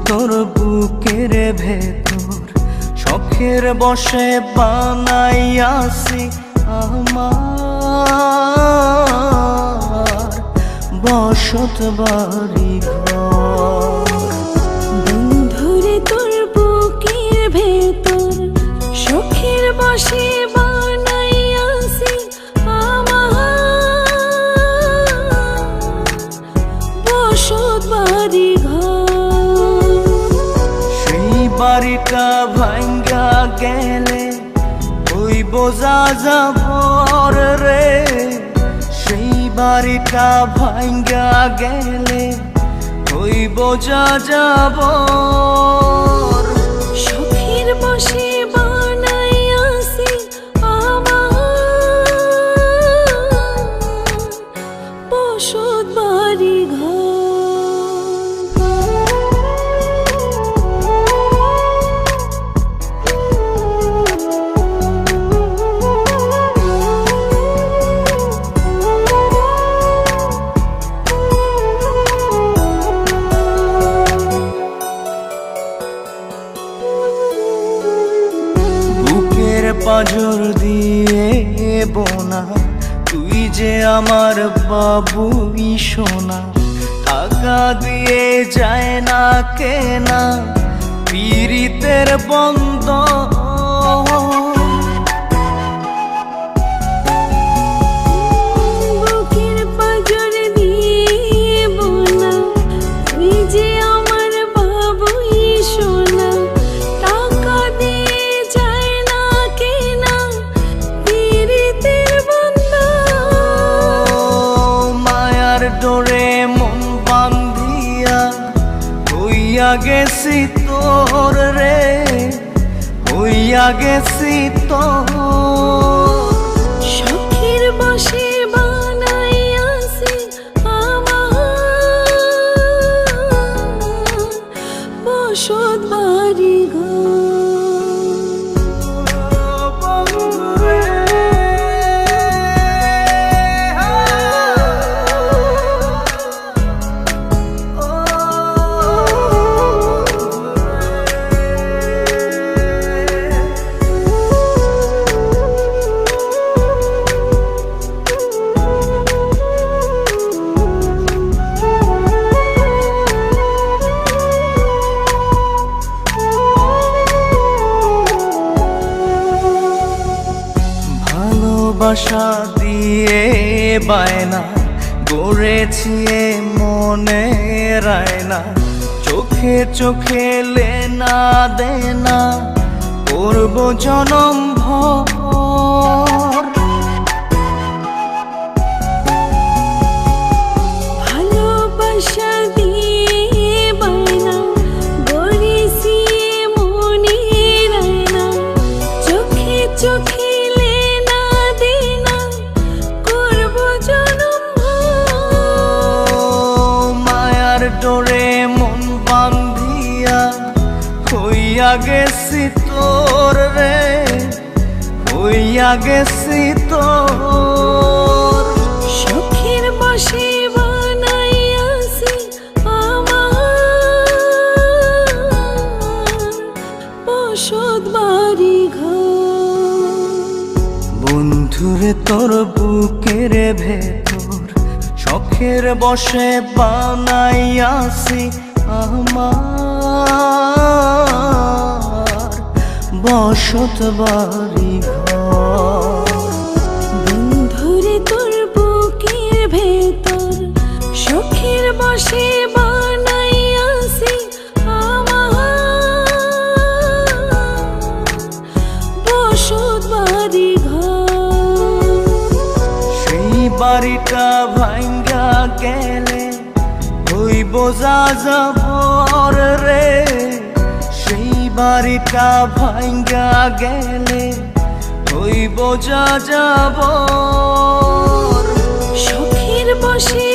তোর বুকের ভেতর শখের বসে বানাইয়াছি আমার বসত বাড়ি ঘর। বন্ধুরে তোর বুকের ভেতর শখের বসে বানাইয়াছি আমার বসত বাড়ি ঘর। সেই বাড়িটা ভাঙ্গা গেলে ওই বোঝা যাবর রে, সেই বাড়িটা ভাঙ্গা গেলে ওই বোঝা যাবর। শখের বসে বানাইয়াছি আমার বসত বাড়ি ঘর। পাঁজর দিয়ে বোনা তুই যে আমার বাবুই সোনা, টাকা দিয়ে যায় না কেনা পীড়িতের বন্ধ। বুকের পাঁজর দিয়ে বোনা তুই যে আমার বাবুই সোনা, টাকা দিয়ে যায় না কেনা পীড়িতের বন্ধন। মায়ার ডোরে মন বান্ধিয়া হইয়া গেছি তোর রে, হইয়া গেছি তোর। শখের বসে বানাইয়াছি আমার বসত বাড়ি ঘর। ভালোবাসা দিয়ে বায়না গড়েছি মনে রায়না, চোখে চোখে লেনা দেনা করব জনম ভর। ভালোবাসা দিয়ে বায়না গড়েছি মনে রায়না, চোখে চোখে লেনা দেনা করব জনম ভর। মায়ার ডোরে মন বান্ধিয়া হইয়া গেছি তোর রে, হইয়া গেছি তোর। শখের বসে বানাইয়াছি আমার বসত বাড়ি ঘর। বন্ধুরে তোর বুকের ভেতর শখের বসে বানাইয়াছি আমার বসত বাড়ি ঘর। বন্ধুরে তোর বুকের ভেতর শখের বসে বানাইয়াছি আমার বসত বাড়ি ঘর। সেই বাড়িটা ভাঙ্গা গেলে ওই বোঝা যাবর রে, সেই বাড়িটা ভাঙ্গা গেলে ওই বোঝা যাবর। শখের বসে